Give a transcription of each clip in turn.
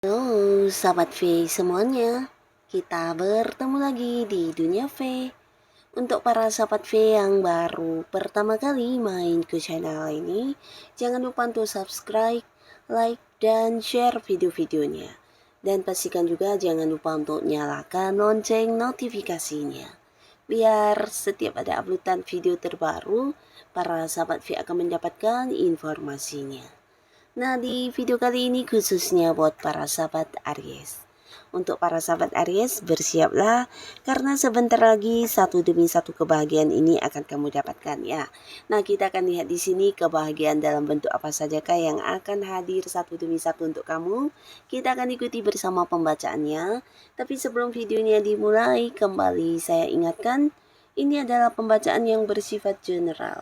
Halo sahabat V semuanya, kita bertemu lagi di Dunia V. Untuk para sahabat V yang baru pertama kali main ke channel ini, jangan lupa untuk subscribe, like, dan share video-videonya. Dan pastikan juga jangan lupa untuk nyalakan lonceng notifikasinya, biar setiap ada uploadan video terbaru, para sahabat V akan mendapatkan informasinya. Nah, di video kali ini khususnya buat para sahabat Aries. Untuk para sahabat Aries, bersiaplah karena sebentar lagi satu demi satu kebahagiaan ini akan kamu dapatkan ya. Nah, kita akan lihat di sini kebahagiaan dalam bentuk apa sajakah yang akan hadir satu demi satu untuk kamu. Kita akan ikuti bersama pembacaannya. Tapi sebelum videonya dimulai, kembali saya ingatkan, ini adalah pembacaan yang bersifat general.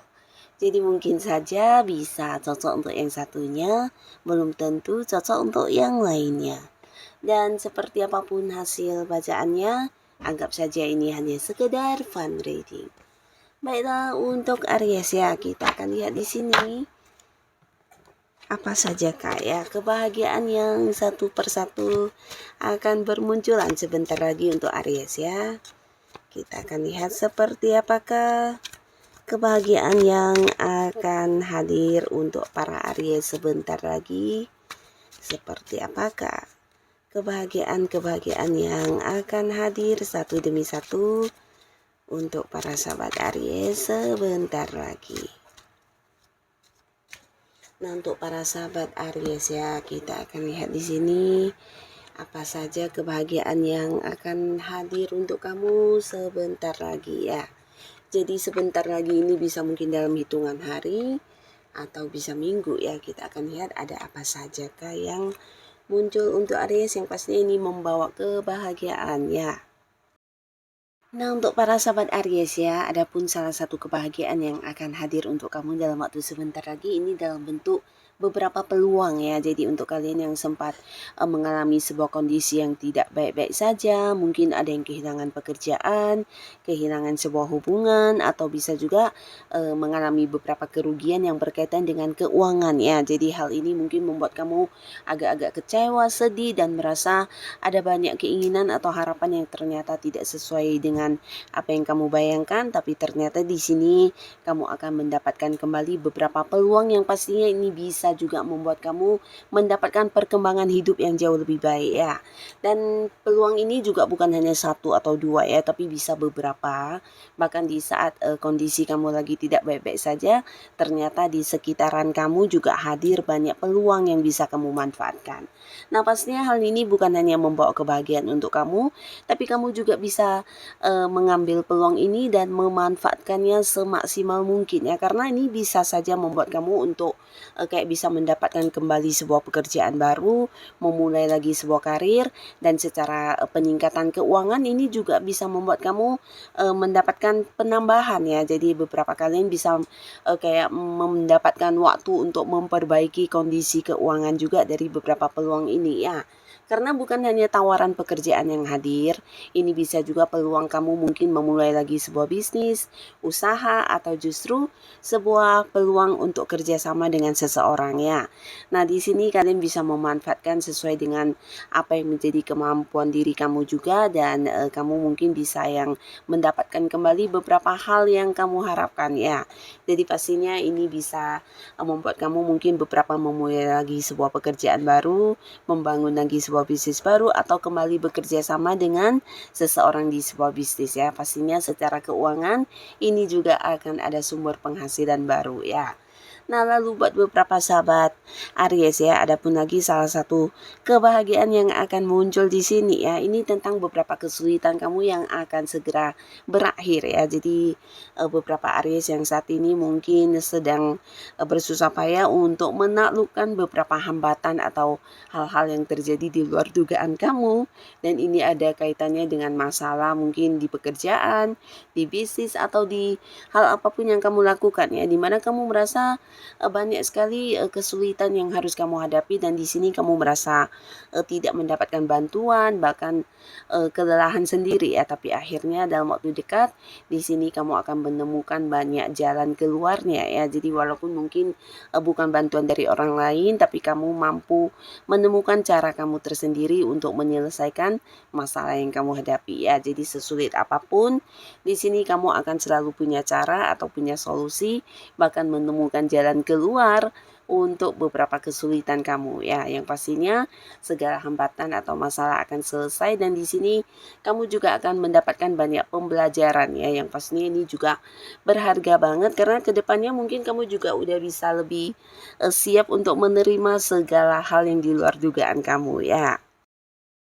Jadi mungkin saja bisa cocok untuk yang satunya, belum tentu cocok untuk yang lainnya. Dan seperti apapun hasil bacaannya, anggap saja ini hanya sekedar fun reading. Baiklah, untuk Aries ya, kita akan lihat di sini apa saja ya kebahagiaan yang satu persatu akan bermunculan sebentar lagi untuk Aries ya. Kita akan lihat seperti apakah kebahagiaan yang akan hadir untuk para Aries sebentar lagi. Seperti apakah kebahagiaan yang akan hadir satu demi satu untuk para sahabat Aries sebentar lagi. Nah, untuk para sahabat Aries ya, kita akan lihat di sini apa saja kebahagiaan yang akan hadir untuk kamu sebentar lagi ya. Jadi sebentar lagi ini bisa mungkin dalam hitungan hari atau bisa minggu ya. Kita akan lihat ada apa sajakah yang muncul untuk Aries yang pastinya ini membawa kebahagiaan ya. Nah, untuk para sahabat Aries ya, adapun salah satu kebahagiaan yang akan hadir untuk kamu dalam waktu sebentar lagi ini dalam bentuk beberapa peluang ya. Jadi untuk kalian yang sempat mengalami sebuah kondisi yang tidak baik-baik saja, mungkin ada yang kehilangan pekerjaan, kehilangan sebuah hubungan, atau bisa juga mengalami beberapa kerugian yang berkaitan dengan keuangan ya. Jadi hal ini mungkin membuat kamu agak-agak kecewa, sedih, dan merasa ada banyak keinginan atau harapan yang ternyata tidak sesuai dengan apa yang kamu bayangkan, tapi ternyata di sini kamu akan mendapatkan kembali beberapa peluang yang pastinya ini bisa juga membuat kamu mendapatkan perkembangan hidup yang jauh lebih baik ya. Dan peluang ini juga bukan hanya satu atau dua ya, tapi bisa beberapa. Bahkan di saat kondisi kamu lagi tidak baik-baik saja, ternyata di sekitaran kamu juga hadir banyak peluang yang bisa kamu manfaatkan. Nah, pastinya hal ini bukan hanya membawa kebahagiaan untuk kamu, tapi kamu juga bisa mengambil peluang ini dan memanfaatkannya semaksimal mungkin ya, karena ini bisa saja membuat kamu untuk kayak bisa mendapatkan kembali sebuah pekerjaan baru, memulai lagi sebuah karir, dan secara peningkatan keuangan ini juga bisa membuat kamu mendapatkan penambahan ya. Jadi beberapa kalian bisa kayak mendapatkan waktu untuk memperbaiki kondisi keuangan juga dari beberapa peluang ini ya. Karena bukan hanya tawaran pekerjaan yang hadir, ini bisa juga peluang kamu mungkin memulai lagi sebuah bisnis, usaha, atau justru sebuah peluang untuk kerjasama dengan seseorang ya. Nah, di sini kalian bisa memanfaatkan sesuai dengan apa yang menjadi kemampuan diri kamu juga, dan kamu mungkin bisa yang mendapatkan kembali beberapa hal yang kamu harapkan ya. Jadi pastinya ini bisa membuat kamu mungkin beberapa memulai lagi sebuah pekerjaan baru, membangun lagi sebuah bisnis baru, atau kembali bekerja sama dengan seseorang di sebuah bisnis ya. Pastinya secara keuangan ini juga akan ada sumber penghasilan baru ya. Nah, lalu buat beberapa sahabat Aries ya, ada pun lagi salah satu kebahagiaan yang akan muncul di sini ya. Ini tentang beberapa kesulitan kamu yang akan segera berakhir ya. Jadi beberapa Aries yang saat ini mungkin sedang bersusah payah untuk menaklukkan beberapa hambatan atau hal-hal yang terjadi di luar dugaan kamu, dan ini ada kaitannya dengan masalah mungkin di pekerjaan, di bisnis, atau di hal apapun yang kamu lakukan ya, dimana kamu merasa banyak sekali kesulitan yang harus kamu hadapi, dan di sini kamu merasa tidak mendapatkan bantuan, bahkan kelelahan sendiri ya. Tapi akhirnya dalam waktu dekat di sini kamu akan menemukan banyak jalan keluarnya ya. Jadi walaupun mungkin bukan bantuan dari orang lain, tapi kamu mampu menemukan cara kamu tersendiri untuk menyelesaikan masalah yang kamu hadapi ya. Jadi sesulit apapun di sini kamu akan selalu punya cara atau punya solusi, bahkan menemukan jalan keluar untuk beberapa kesulitan kamu ya. Yang pastinya segala hambatan atau masalah akan selesai, dan di sini kamu juga akan mendapatkan banyak pembelajaran ya. Yang pastinya ini juga berharga banget, karena kedepannya mungkin kamu juga udah bisa lebih siap untuk menerima segala hal yang di luar dugaan kamu ya.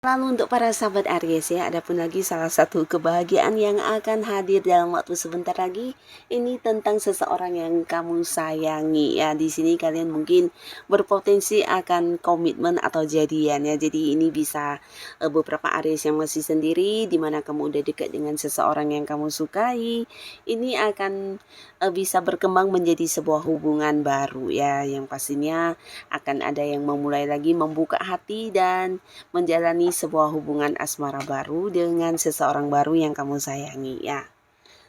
Lalu untuk para sahabat Aries ya, ada pun lagi salah satu kebahagiaan yang akan hadir dalam waktu sebentar lagi. Ini tentang seseorang yang kamu sayangi ya. Di sini kalian mungkin berpotensi akan komitmen atau jadian ya. Jadi ini bisa beberapa Aries yang masih sendiri, dimana kamu udah dekat dengan seseorang yang kamu sukai. Ini akan bisa berkembang menjadi sebuah hubungan baru ya, yang pastinya akan ada yang memulai lagi membuka hati dan menjalani sebuah hubungan asmara baru dengan seseorang baru yang kamu sayangi ya.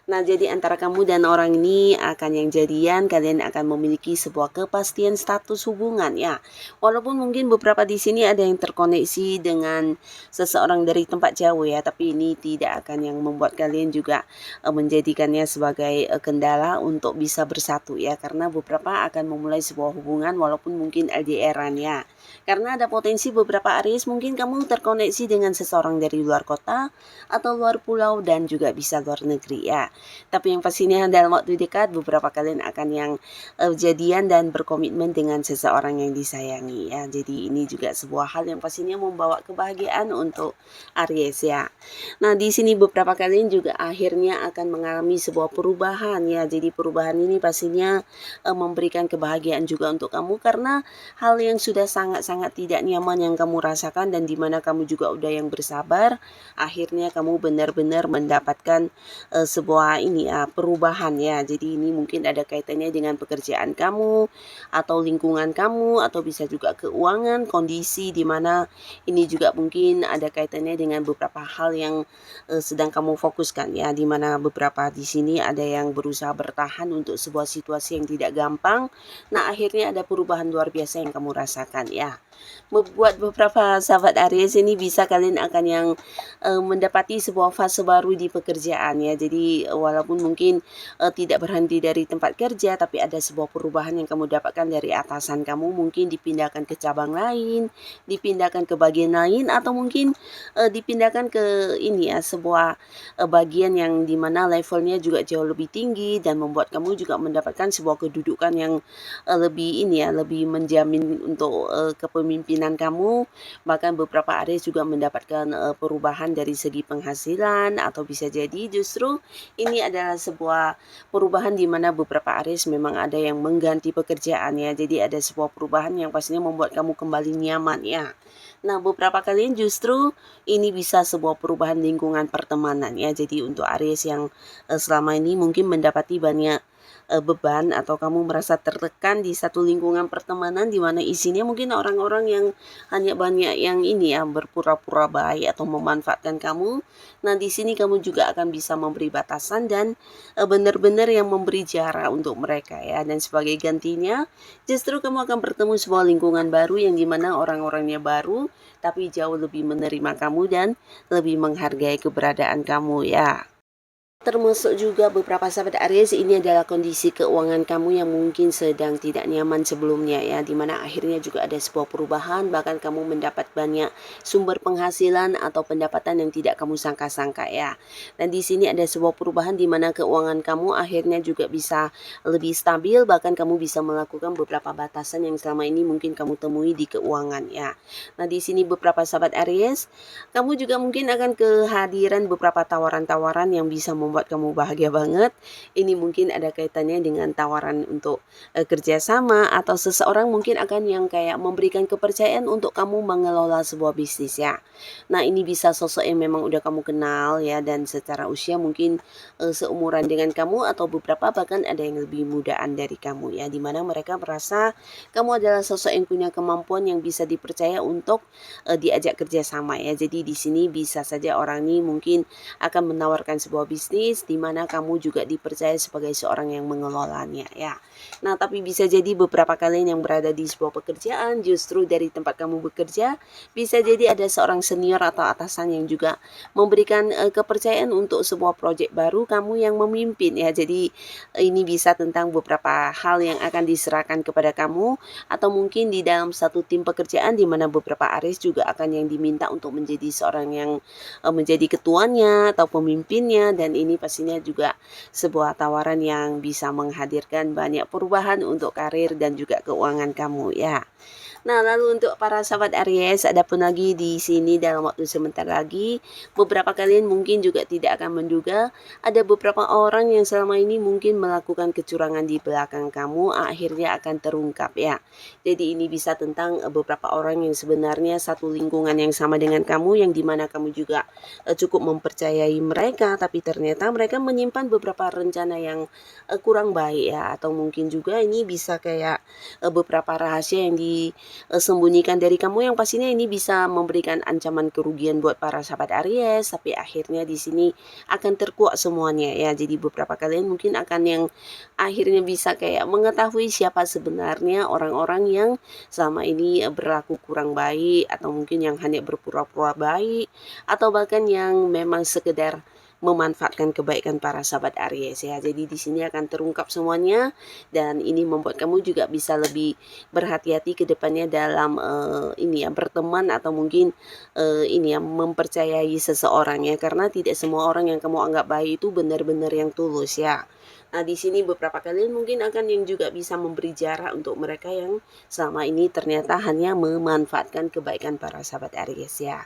Nah, jadi antara kamu dan orang ini akan yang jadian, kalian akan memiliki sebuah kepastian status hubungan ya. Walaupun mungkin beberapa di sini ada yang terkoneksi dengan seseorang dari tempat jauh ya, tapi ini tidak akan yang membuat kalian juga menjadikannya sebagai kendala untuk bisa bersatu ya, karena beberapa akan memulai sebuah hubungan walaupun mungkin LDR-an ya. Karena ada potensi beberapa Aries mungkin kamu terkoneksi dengan seseorang dari luar kota atau luar pulau, dan juga bisa luar negeri ya. Tapi yang pastinya dalam waktu dekat beberapa kalian akan yang jadian dan berkomitmen dengan seseorang yang disayangi ya. Jadi ini juga sebuah hal yang pastinya membawa kebahagiaan untuk Aries ya. Nah, di sini beberapa kalian juga akhirnya akan mengalami sebuah perubahan ya. Jadi perubahan ini pastinya memberikan kebahagiaan juga untuk kamu, karena hal yang sudah sangat-sangat tidak nyaman yang kamu rasakan, dan dimana kamu juga udah yang bersabar, akhirnya kamu benar-benar mendapatkan sebuah ini ya, perubahan ya. Jadi ini mungkin ada kaitannya dengan pekerjaan kamu atau lingkungan kamu, atau bisa juga keuangan, kondisi di mana ini juga mungkin ada kaitannya dengan beberapa hal yang sedang kamu fokuskan ya, di mana beberapa di sini ada yang berusaha bertahan untuk sebuah situasi yang tidak gampang. Nah, akhirnya ada perubahan luar biasa yang kamu rasakan ya. Membuat beberapa sahabat Aries ini bisa kalian akan yang mendapati sebuah fase baru di pekerjaan ya. Jadi walaupun mungkin tidak berhenti dari tempat kerja, tapi ada sebuah perubahan yang kamu dapatkan dari atasan kamu, mungkin dipindahkan ke cabang lain, dipindahkan ke bagian lain, atau mungkin dipindahkan ke ini ya, sebuah bagian yang dimana levelnya juga jauh lebih tinggi, dan membuat kamu juga mendapatkan sebuah kedudukan yang lebih ini ya, lebih menjamin untuk kepemimpinan kamu. Bahkan beberapa Aries juga mendapatkan perubahan dari segi penghasilan, atau bisa jadi justru ini adalah sebuah perubahan di mana beberapa Aries memang ada yang mengganti pekerjaan ya. Jadi ada sebuah perubahan yang pastinya membuat kamu kembali nyaman ya. Nah, beberapa kalian justru ini bisa sebuah perubahan lingkungan pertemanan ya. Jadi untuk Aries yang selama ini mungkin mendapati banyak beban, atau kamu merasa tertekan di satu lingkungan pertemanan di mana isinya mungkin orang-orang yang hanya banyak yang ini ya, berpura-pura baik atau memanfaatkan kamu. Nah, di sini kamu juga akan bisa memberi batasan dan benar-benar yang memberi jarak untuk mereka ya. Dan sebagai gantinya, justru kamu akan bertemu sebuah lingkungan baru yang dimana orang-orangnya baru, tapi jauh lebih menerima kamu dan lebih menghargai keberadaan kamu ya. Termasuk juga beberapa sahabat Aries, ini adalah kondisi keuangan kamu yang mungkin sedang tidak nyaman sebelumnya ya, dimana akhirnya juga ada sebuah perubahan, bahkan kamu mendapat banyak sumber penghasilan atau pendapatan yang tidak kamu sangka-sangka ya. Dan di sini ada sebuah perubahan di mana keuangan kamu akhirnya juga bisa lebih stabil, bahkan kamu bisa melakukan beberapa batasan yang selama ini mungkin kamu temui di keuangan ya. Nah, di sini beberapa sahabat Aries, kamu juga mungkin akan kehadiran beberapa tawaran-tawaran yang bisa membuat kamu bahagia banget. Ini mungkin ada kaitannya dengan tawaran untuk kerjasama, atau seseorang mungkin akan yang kayak memberikan kepercayaan untuk kamu mengelola sebuah bisnis ya. Nah, ini bisa sosok yang memang udah kamu kenal ya, dan secara usia mungkin seumuran dengan kamu, atau beberapa bahkan ada yang lebih mudaan dari kamu ya, dimana mereka merasa kamu adalah sosok yang punya kemampuan yang bisa dipercaya untuk diajak kerjasama ya. Jadi di sini bisa saja orang ini mungkin akan menawarkan sebuah bisnis di mana kamu juga dipercaya sebagai seorang yang mengelolanya ya. Nah, tapi bisa jadi beberapa kalian yang berada di sebuah pekerjaan, justru dari tempat kamu bekerja bisa jadi ada seorang senior atau atasan yang juga memberikan kepercayaan untuk sebuah proyek baru, kamu yang memimpin ya. Jadi ini bisa tentang beberapa hal yang akan diserahkan kepada kamu, atau mungkin di dalam satu tim pekerjaan di mana beberapa Aries juga akan yang diminta untuk menjadi seorang yang menjadi ketuanya atau pemimpinnya, dan ini pastinya juga sebuah tawaran yang bisa menghadirkan banyak perubahan untuk karir dan juga keuangan kamu ya. Nah, lalu untuk para sahabat Aries, ada pun lagi di sini dalam waktu sebentar lagi, beberapa kalian mungkin juga tidak akan menduga ada beberapa orang yang selama ini mungkin melakukan kecurangan di belakang kamu akhirnya akan terungkap ya. Jadi ini bisa tentang beberapa orang yang sebenarnya satu lingkungan yang sama dengan kamu, yang dimana kamu juga cukup mempercayai mereka, tapi ternyata mereka menyimpan beberapa rencana yang kurang baik ya, atau mungkin juga ini bisa kayak beberapa rahasia yang disembunyikan dari kamu, yang pastinya ini bisa memberikan ancaman kerugian buat para sahabat Aries, tapi akhirnya di sini akan terkuak semuanya ya. Jadi beberapa kalian mungkin akan yang akhirnya bisa kayak mengetahui siapa sebenarnya orang-orang yang selama ini berlaku kurang baik, atau mungkin yang hanya berpura-pura baik, atau bahkan yang memang sekedar memanfaatkan kebaikan para sahabat Aries ya. Jadi di sini akan terungkap semuanya, dan ini membuat kamu juga bisa lebih berhati-hati ke depannya dalam ini ya, berteman atau mungkin ini ya, mempercayai seseorang ya, karena tidak semua orang yang kamu anggap baik itu benar-benar yang tulus ya. Nah, di sini beberapa kalian mungkin akan yang juga bisa memberi jarak untuk mereka yang selama ini ternyata hanya memanfaatkan kebaikan para sahabat Aries ya.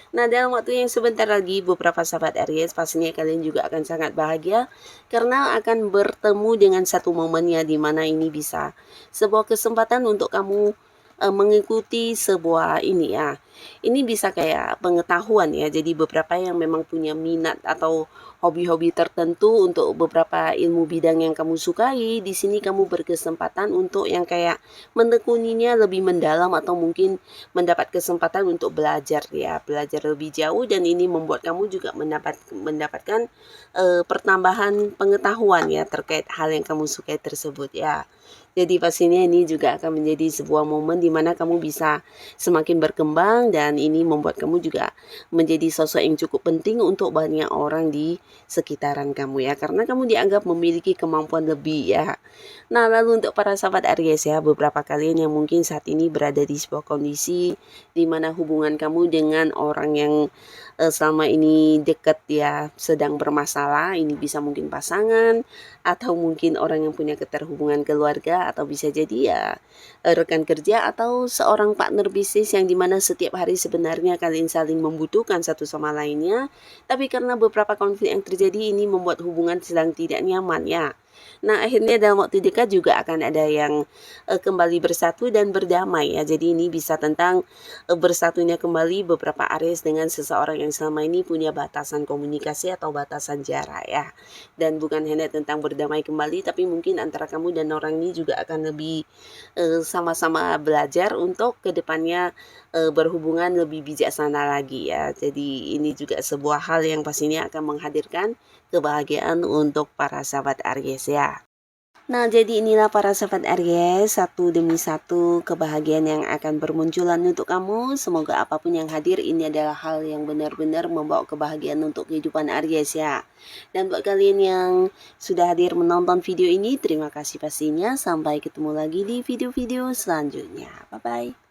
Nah, dalam waktu yang sebentar lagi, beberapa sahabat Aries pastinya kalian juga akan sangat bahagia karena akan bertemu dengan satu momen ya, di mana ini bisa sebuah kesempatan untuk kamu mengikuti sebuah ini ya. Ini bisa kayak pengetahuan ya. Jadi beberapa yang memang punya minat atau hobi-hobi tertentu untuk beberapa ilmu bidang yang kamu sukai, di sini kamu berkesempatan untuk yang kayak menekuninya lebih mendalam, atau mungkin mendapat kesempatan untuk belajar ya, belajar lebih jauh, dan ini membuat kamu juga mendapatkan pertambahan pengetahuan ya terkait hal yang kamu sukai tersebut ya. Jadi pastinya ini juga akan menjadi sebuah momen di mana kamu bisa semakin berkembang, dan ini membuat kamu juga menjadi sosok yang cukup penting untuk banyak orang di sekitaran kamu ya, karena kamu dianggap memiliki kemampuan lebih ya. Nah, lalu untuk para sahabat Aries ya, beberapa kalian yang mungkin saat ini berada di sebuah kondisi di mana hubungan kamu dengan orang yang selama ini dekat ya sedang bermasalah. Ini bisa mungkin pasangan, atau mungkin orang yang punya keterhubungan keluarga, atau bisa jadi ya rekan kerja, atau seorang partner bisnis yang dimana setiap hari sebenarnya kalian saling membutuhkan satu sama lainnya, tapi karena beberapa konflik yang terjadi ini membuat hubungan sedang tidak nyaman ya. Nah, akhirnya dalam waktu dekat juga akan ada yang kembali bersatu dan berdamai ya. Jadi ini bisa tentang bersatunya kembali beberapa Aries dengan seseorang yang selama ini punya batasan komunikasi atau batasan jarak ya. Dan bukan hanya tentang berdamai kembali, tapi mungkin antara kamu dan orang ini juga akan lebih sama-sama belajar untuk kedepannya berhubungan lebih bijaksana lagi ya. Jadi ini juga sebuah hal yang pastinya akan menghadirkan kebahagiaan untuk para sahabat Aries ya. Nah, jadi inilah para sahabat Aries, satu demi satu kebahagiaan yang akan bermunculan untuk kamu. Semoga apapun yang hadir ini adalah hal yang benar-benar membawa kebahagiaan untuk kehidupan Aries ya. Dan buat kalian yang sudah hadir menonton video ini, terima kasih pastinya. Sampai ketemu lagi di video-video selanjutnya. Bye-bye.